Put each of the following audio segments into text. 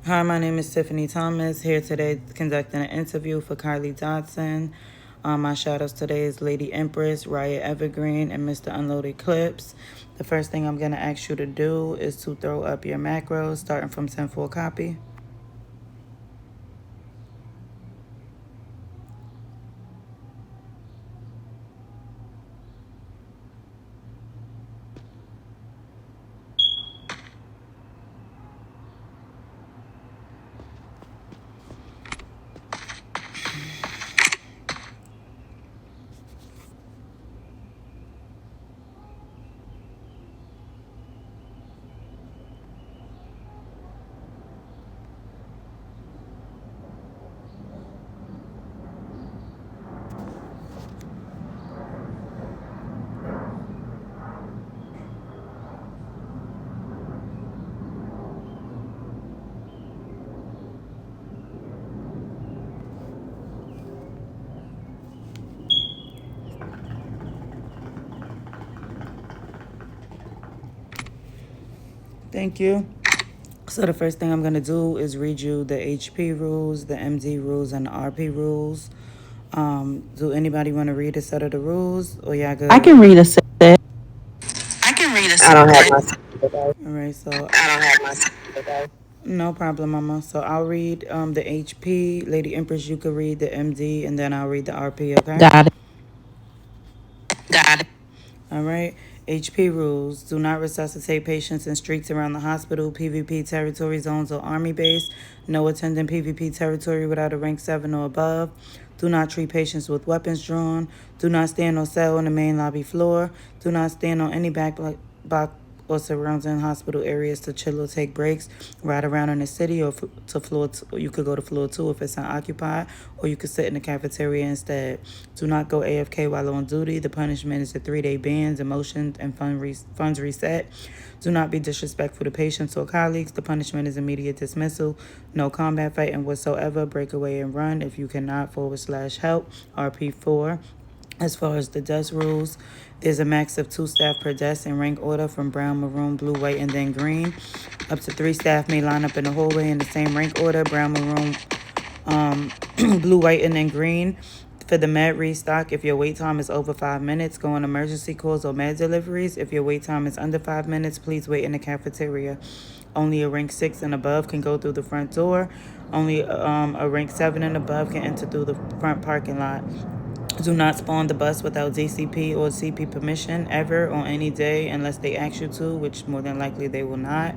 Hi, my name is Tiffany Thomas, here today conducting an interview for Kylie Dodson. My shout-outs today is Lady Empress, Riot Evergreen, and Mr. Unloaded Clips. The first thing I'm going to ask you to do is to throw up your macros, starting from 10 for a copy. Thank you. So the first thing I'm going to do is read you the HP rules, the MD rules, and the RP rules. Do anybody want to read a set of the rules, or y'all good? I can read a set. I can read a I don't have set. my son today. All right, so I don't have my son today. no problem, Mama. So I'll read the HP. Lady Empress, you could read the MD, and then I'll read the RP, okay? Got it. Got it. All right. HP rules. Do not resuscitate patients in streets around the hospital, PvP territory zones, or army base. No attending PvP territory without a rank 7 or above. Do not treat patients with weapons drawn. Do not stand or cell on the main lobby floor. Do not stand on any back or surrounding hospital areas to chill or take breaks. Ride around in the city or to or you could go to floor 2 if it's unoccupied, or you could sit in the cafeteria instead. Do not go AFK while on duty. The punishment is a 3-day ban, demotion, and funds reset. Do not be disrespectful to patients or colleagues. The punishment is immediate dismissal. No combat fighting whatsoever. Break away and run if you cannot /help. RP4. As far as the desk rules, there's a max of 2 staff per desk in rank order from brown, maroon, blue, white, and then green. Up to 3 staff may line up in the hallway in the same rank order, brown, maroon, blue, white, and then green. For the med restock, if your wait time is over 5 minutes, go on emergency calls or med deliveries. If your wait time is under 5 minutes, please wait in the cafeteria. Only a rank 6 and above can go through the front door. Only a rank 7 and above can enter through the front parking lot. Do not spawn the bus without DCP or CP permission ever on any day unless they ask you to, which more than likely they will not.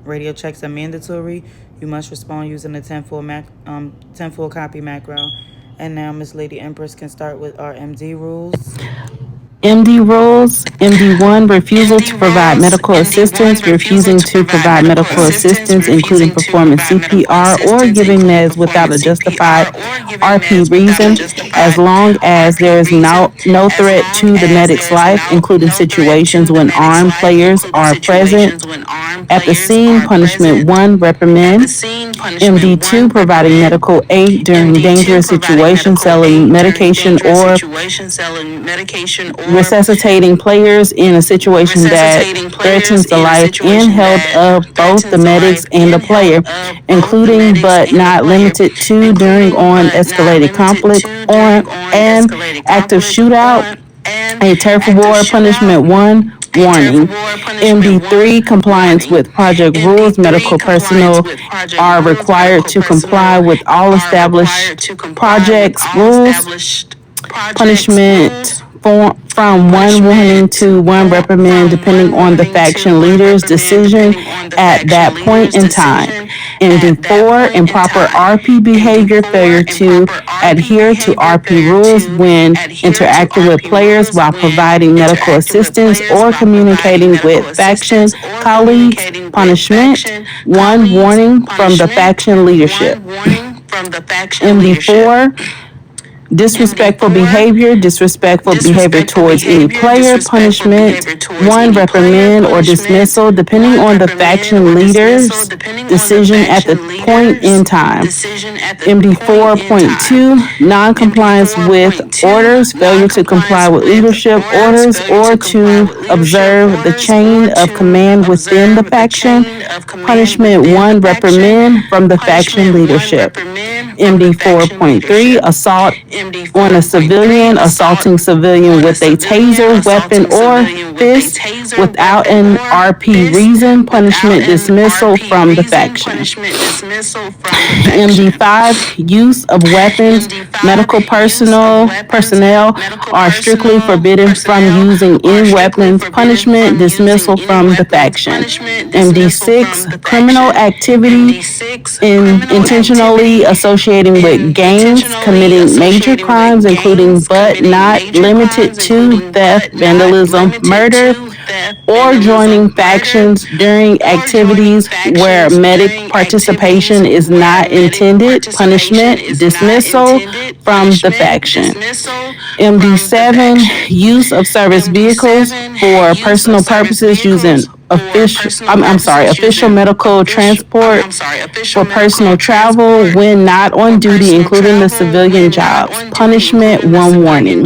Radio checks are mandatory. You must respond using the 10 full copy macro. And now Miss Lady Empress can start with our MD rules. MD rules. MD1, refusal to MD provide rules. medical MD1, assistance. refusal Refusing to to provide provide medical medical assistance, assistance, including refusing to performing provide medical CPR or assistance, giving including meds without performing a justified CPR or giving RP meds without a reason, as justified long as RP there is reason, no as threat long to the as medic's there is life, including no threat situations to the when medic's armed life, players including are present. situations when armed At the players scene, are punishment present. 1, At the reprimand. scene, punishment MD2, 1, providing reprimand. medical aid during MD2, dangerous providing situations, medical selling aid during medication dangerous or situations, selling medication or resuscitating players in a situation that resuscitating players threatens the in a life and situation health that of both the threatens the medics life and the and health player, of both the including medics but and the not player, limited to during including on but not escalated limited conflict to on during on an escalated active conflict shootout, on an a turf active war, shootout, punishment 1, a turf warning. war, punishment MD3, 1, compliance warning. with project rules. MD3, Medical compliance personnel with project are rules. required Medical to comply personnel with all are required established to comply with projects all rules. established projects Punishment rules. from one warning Punishment to one reprimand, from depending one on the warning to faction one leader's reprimand, decision depending on the at faction that point leader's in time. decision at that MD4, point in improper time. RP behavior, failure MD4, to improper RP adhere to behavior, RP failure rules to when adhere to interacting with RP players rules while when providing medical interacting with assistance players or while providing communicating medical with faction assistance or colleagues. communicating with Punishment faction 1, colleagues. warning from the Punishment faction leadership. one, warning from the faction leadership. MD4, Disrespectful behavior. Disrespectful behavior towards any player. Punishment. One, reprimand or dismissal, depending on the faction leader's decision at the point in time. MD 4.2, non-compliance with orders, failure to comply with leadership orders or to observe the chain of command within the faction. Punishment 1, reprimand from the faction leadership. MD 4.3, assault on a civilian, assaulting civilian with a taser, weapon, or fist without an RP reason, punishment dismissal from the faction. MD5, use of weapons, medical personnel are strictly forbidden from using any weapons, punishment dismissal from the faction. MD6, criminal activity intentionally associating with gangs, committing major crimes, including but not limited to theft, vandalism, murder, or joining factions during activities where medic participation is not intended, punishment, dismissal from the faction. MD7, use of service vehicles for personal purposes using official medical transport for personal travel when not on duty, including the civilian jobs. Punishment, one warning.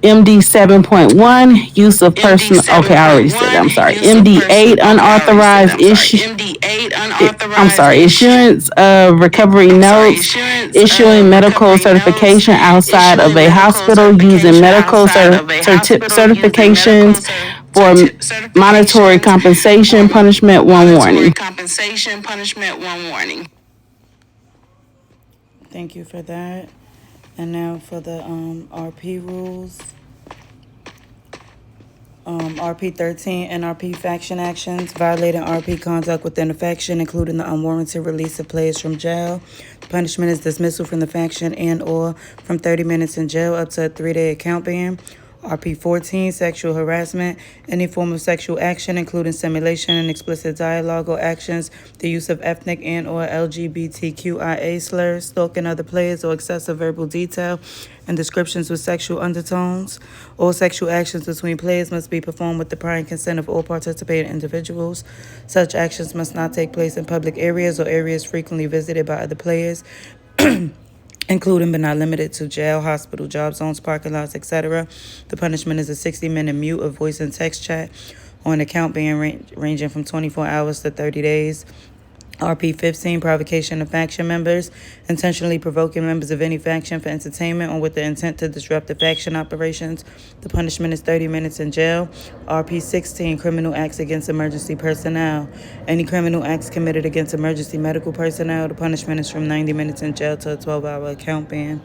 MD 7.1, use of personal. Okay, I already said that. I'm sorry. MD 8, unauthorized issuance of recovery notes, issuing medical certification outside of a hospital, using medical certifications for monetary compensation, punishment, one warning. Thank you for that. And now for the RP rules. RP 13 and RP faction actions, violating RP conduct within the faction, including the unwarranted release of players from jail. The punishment is dismissal from the faction and or from 30 minutes in jail up to a 3-day account ban. RP 14, sexual harassment, any form of sexual action, including simulation and explicit dialogue or actions, the use of ethnic and or LGBTQIA slurs, stalking other players, or excessive verbal detail and descriptions with sexual undertones. All sexual actions between players must be performed with the prior consent of all participating individuals. Such actions must not take place in public areas or areas frequently visited by other players, including but not limited to jail, hospital, job zones, parking lots, etc. The punishment is a 60-minute mute of voice and text chat on account ban ranging from 24 hours to 30 days. RP 15, provocation of faction members, intentionally provoking members of any faction for entertainment or with the intent to disrupt the faction operations. The punishment is 30 minutes in jail. RP 16, criminal acts against emergency personnel. Any criminal acts committed against emergency medical personnel, the punishment is from 90 minutes in jail to a 12-hour account ban.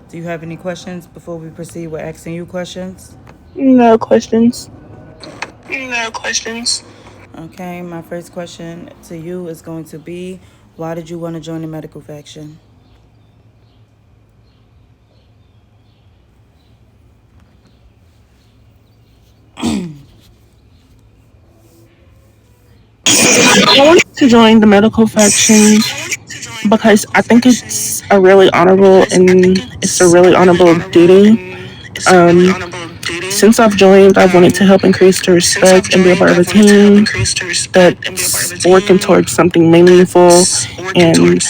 Do you have any questions before we proceed with asking you questions? No questions. Okay, my first question to you is going to be, why did you want to join the medical faction? I wanted to join the medical faction because I think it's a really honorable duty. Um, since I've joined, I've wanted to help increase the respect and be a part of a team that's working towards something meaningful and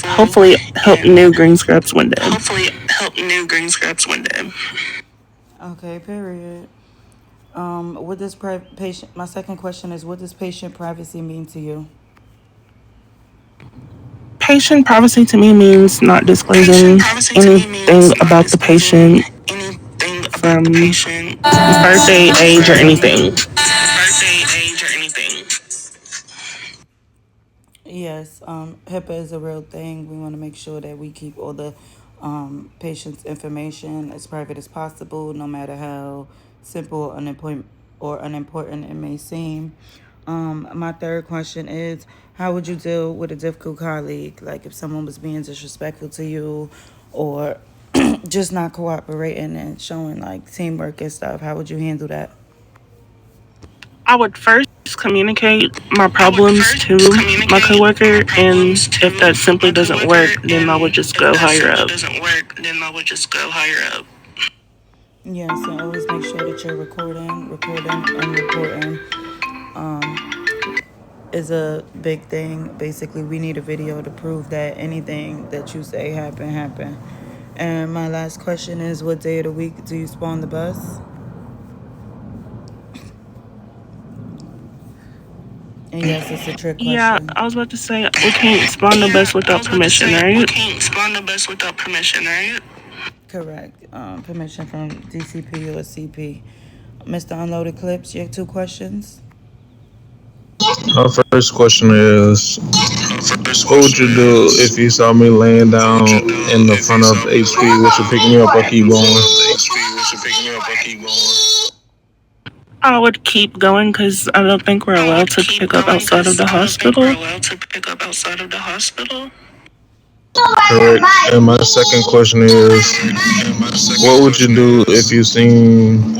hopefully help new green scrubs one day. Okay, period. What does patient? My second question is, what does patient privacy mean to you? Patient privacy to me means not disclosing anything about the patient from birthday, age, or anything. Yes, HIPAA is a real thing. We want to make sure that we keep all the patient's information as private as possible, no matter how simple or unimportant it may seem. My third question is, how would you deal with a difficult colleague? Like if someone was being disrespectful to you or just not cooperating and showing like teamwork and stuff, how would you handle that? I would first communicate my problems to my coworker, and if that simply doesn't work, then I would just go higher up. Yeah, so always make sure that you're recording, and reporting. Is a big thing. Basically, we need a video to prove that anything that you say happened. And my last question is, what day of the week do you spawn the bus? And yes, it's a trick Yeah, question. I was about to say we can't spawn the bus without permission, right? Correct. Permission from DCP or CP. Mr. Unloaded Clips, your 2 questions. My first question is, what would you do if you saw me laying down in the front of HP? Would you pick me up or keep going? I would keep going because I don't think we're allowed to pick up outside of the hospital. Correct. And my second question is, what would you do if you seen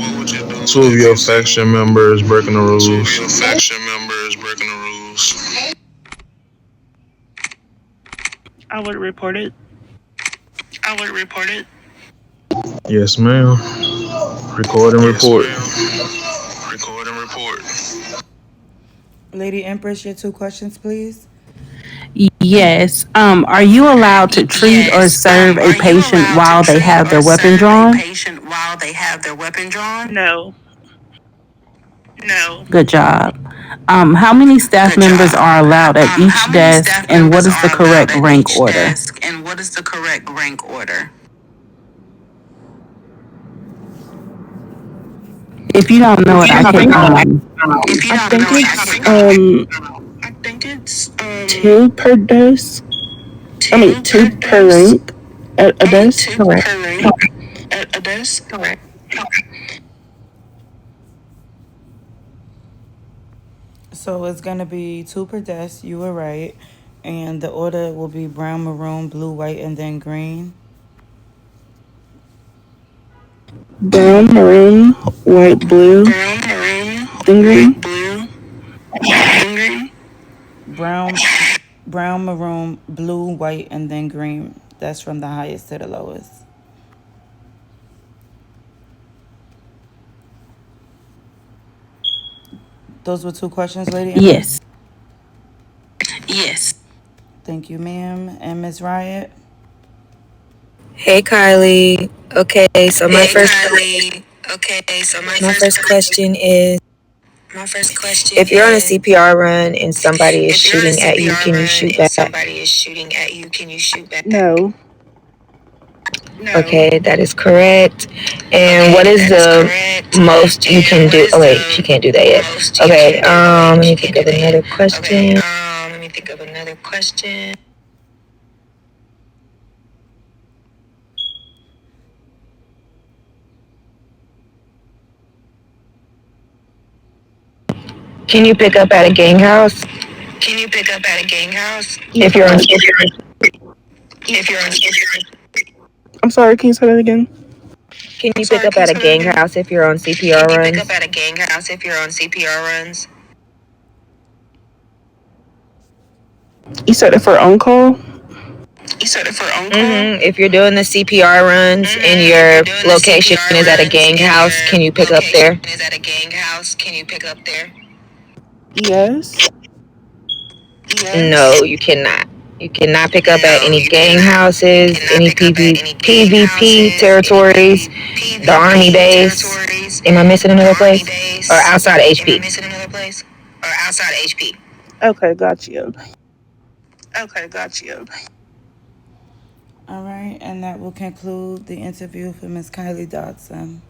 two of your faction members breaking the rules? I would report it. Yes, ma'am. Record and report. Lady Empress, your 2 questions, please. Yes. Are you allowed to treat or serve a patient while they have their weapon drawn? No. Good job. How many staff members are allowed at each desk, and what is the correct rank order? If you don't know it, I can. I think it's two per desk. I mean, two per rank at a desk. Correct. So it's going to be 2 per desk. You were right. And the order will be brown, maroon, blue, white, and then green. Brown, maroon, white, blue, then green. Brown, maroon, blue, white, and then green. That's from the highest to the lowest. Those were 2 questions, Lady Empress? Yes. Thank you, ma'am. And Miss Riot? Hey Kylie. Okay, so my first question is, if you're on a CPR run and somebody is shooting at you, can you shoot back? No. Okay, that is correct. And what is the most you can do? Oh wait, she can't do that yet. Okay, let me think of another question. Can you pick up at a gang house? If you're on I'm sorry, can you say that again? Can you pick up at a gang house if you're on CPR runs? You said it for on call? If you're doing the CPR runs and your location is at a gang house, can you pick up there? Yes. No, you cannot. You cannot pick up at any gang houses, any PvP territories, the army base. Am I missing another place? Or outside of HP? Okay, got you. All right, and that will conclude the interview for Miss Kylie Dodson.